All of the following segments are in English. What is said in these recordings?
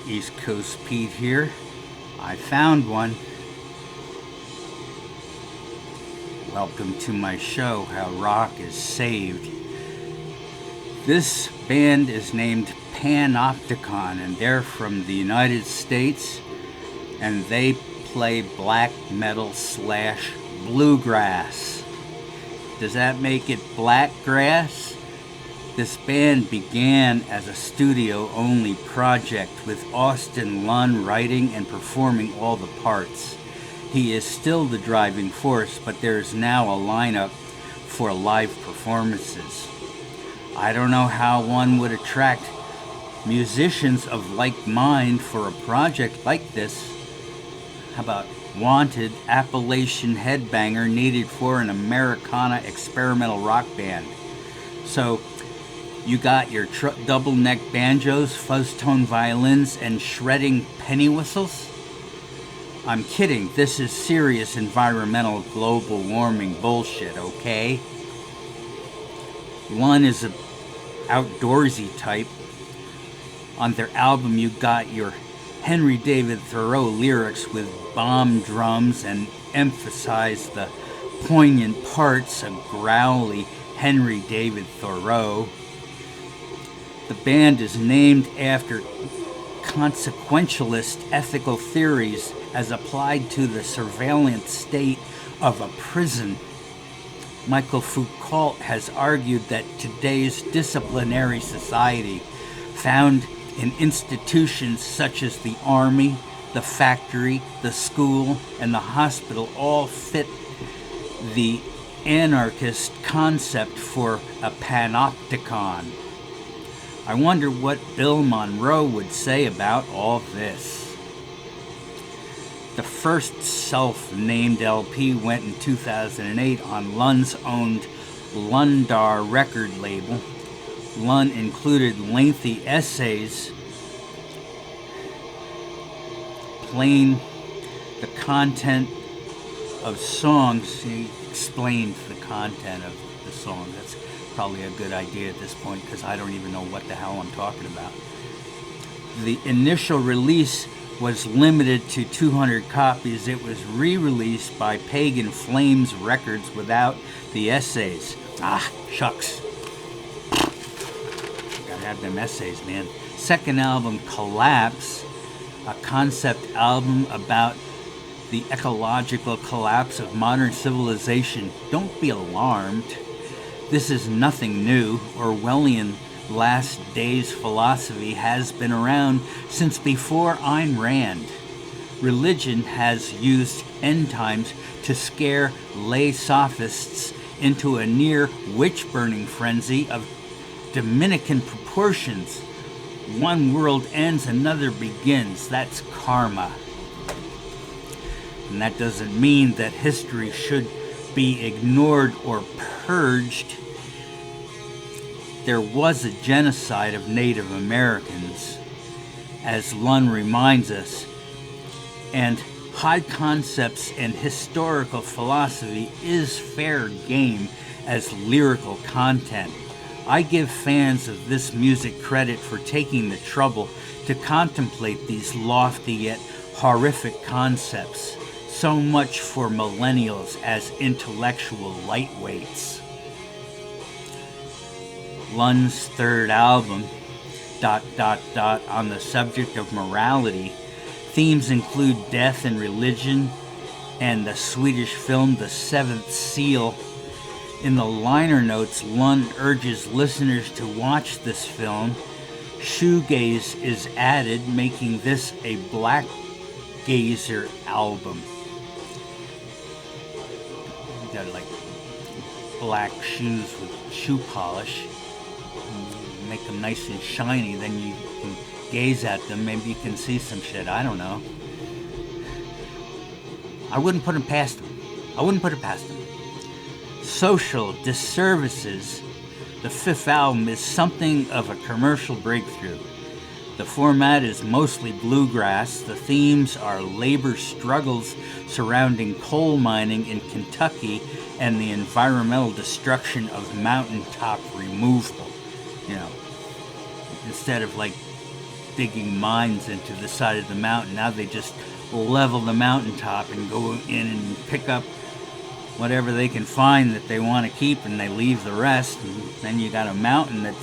East Coast Pete here. I found one. Welcome to my show, How Rock is Saved. This band is named PANOPTICON, and they're from the United States, and they play black metal / bluegrass. Does that make it black grass? This band began as a studio-only project with Austin Lunn writing and performing all the parts. He is still the driving force, but there is now a lineup for live performances. I don't know how one would attract musicians of like mind for a project like this. How about wanted Appalachian headbanger needed for an Americana experimental rock band? So you got your double neck banjos, fuzz tone violins, and shredding penny whistles? I'm kidding. This is serious environmental global warming bullshit, okay? One is a outdoorsy type. On their album you got your Henry David Thoreau lyrics with bomb drums and emphasize the poignant parts of growly Henry David Thoreau. The band is named after consequentialist ethical theories as applied to the surveillance state of a prison. Michael Foucault has argued that today's disciplinary society, found in institutions such as the army, the factory, the school, and the hospital, all fit the anarchist concept for a panopticon. I wonder what Bill Monroe would say about all this. The first self-named LP went in 2008 on Lunn's owned Lundar record label. Lunn included lengthy essays playing the content of songs. He explained the content of the song. That's probably a good idea at this point because I don't even know what the hell I'm talking about. The initial release was limited to 200 copies. It was re-released by Pagan Flames Records without the essays. Ah, shucks. Gotta have them essays, man. Second album, Collapse, a concept album about the ecological collapse of modern civilization. Don't be alarmed. This is nothing new. Orwellian last days philosophy has been around since before Ayn Rand. Religion has used end times to scare lay sophists into a near witch-burning frenzy of Dominican proportions. One world ends, another begins. That's karma. And that doesn't mean that history should be ignored or purged. There was a genocide of Native Americans, as Lunn reminds us, and high concepts and historical philosophy is fair game as lyrical content. I give fans of this music credit for taking the trouble to contemplate these lofty yet horrific concepts. So much for millennials as intellectual lightweights. Lunn's third album, ... on the subject of morality. Themes include death and religion and the Swedish film The Seventh Seal. In the liner notes, Lunn urges listeners to watch this film. Shoegaze is added, making this a black gazer album. You got like black shoes with shoe polish. Make them nice and shiny, then you can gaze at them. Maybe you can see some shit. I don't know. I wouldn't put them past them. I wouldn't put it past them. Social Disservices. The fifth album is something of a commercial breakthrough. The format is mostly bluegrass. The themes are labor struggles surrounding coal mining in Kentucky and the environmental destruction of mountaintop removal. You know, instead of like digging mines into the side of the mountain. Now they just level the mountaintop and go in and pick up whatever they can find that they want to keep, and they leave the rest. And then you got a mountain that's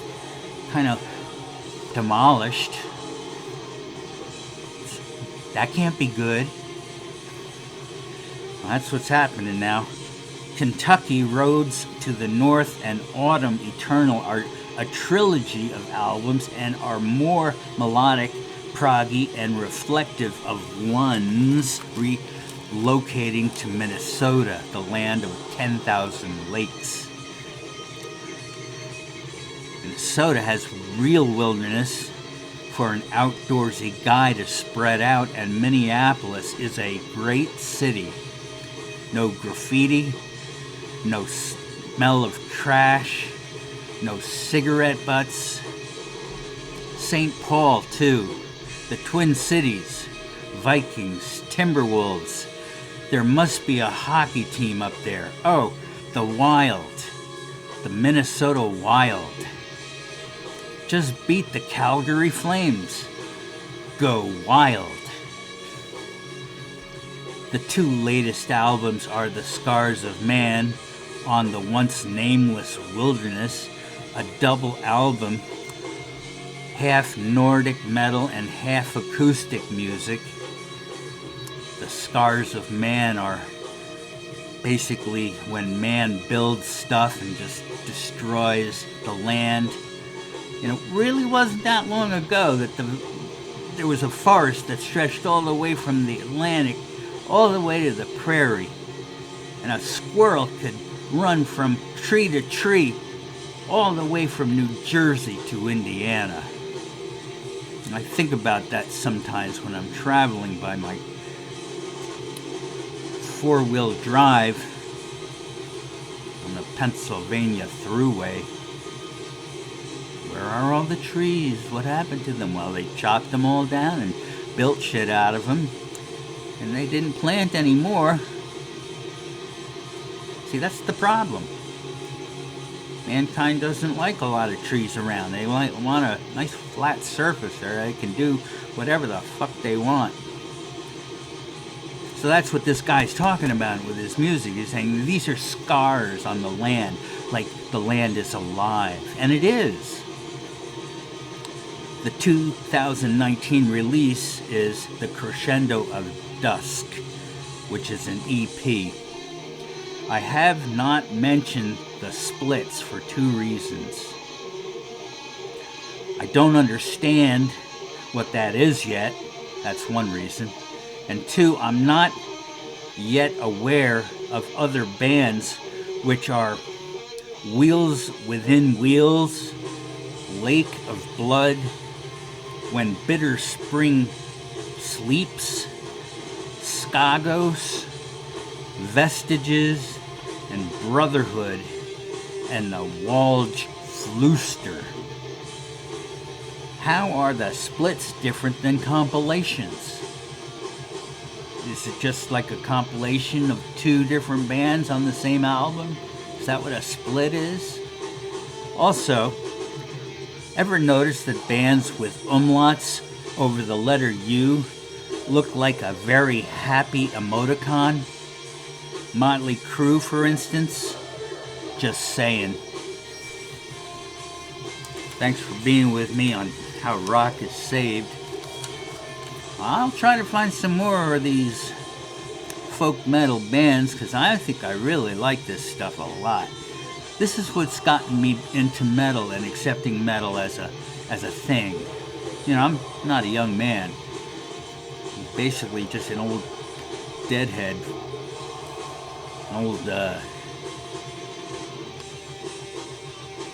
kind of demolished. That can't be good. Well, that's what's happening now. Kentucky Roads to the North and Autumn Eternal are a trilogy of albums and are more melodic, proggy, and reflective of ones relocating to Minnesota, the land of 10,000 lakes. Minnesota has real wilderness for an outdoorsy guy to spread out, and Minneapolis is a great city. No graffiti, no smell of trash, no cigarette butts. St. Paul, too. The Twin Cities, Vikings, Timberwolves. There must be a hockey team up there. Oh, the Wild. The Minnesota Wild. Just beat the Calgary Flames. Go Wild. The two latest albums are The Scars of Man on the Once Nameless Wilderness, a double album, half Nordic metal and half acoustic music. The Scars of Man are basically when man builds stuff and just destroys the land. And it really wasn't that long ago that there was a forest that stretched all the way from the Atlantic all the way to the prairie. And a squirrel could run from tree to tree all the way from New Jersey to Indiana. And I think about that sometimes when I'm traveling by my four-wheel drive on the Pennsylvania Thruway. Where are all the trees? What happened to them? Well, they chopped them all down and built shit out of them, and they didn't plant any more. See, that's the problem. Mankind doesn't like a lot of trees around. They want a nice flat surface there. They can do whatever the fuck they want. So that's what this guy's talking about with his music. He's saying these are scars on the land, like the land is alive. And it is. The 2019 release is The Crescendo of Dusk, which is an EP. I have not mentioned the splits for two reasons. I don't understand what that is yet. That's one reason. And two, I'm not yet aware of other bands which are Wheels Within Wheels, Lake of Blood, When Bitter Spring Sleeps, Skagos, Vestiges, and Brotherhood, and the Walge Flooster. How are the splits different than compilations? Is it just like a compilation of two different bands on the same album? Is that what a split is? Also, ever notice that bands with umlauts over the letter U look like a very happy emoticon? Motley Crue, for instance? Just saying. Thanks for being with me on How Rock is Saved. I'll try to find some more of these folk metal bands, because I think I really like this stuff a lot. This is what's gotten me into metal and accepting metal as a thing. You know, I'm not a young man. I'm basically just an old deadhead. An old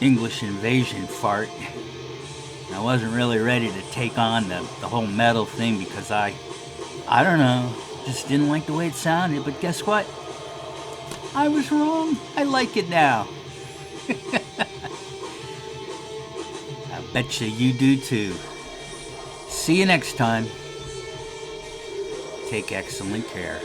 English invasion fart. And I wasn't really ready to take on the whole metal thing because I don't know, just didn't like the way it sounded. But guess what? I was wrong. I like it now. I bet you do too. See you next time. Take excellent care.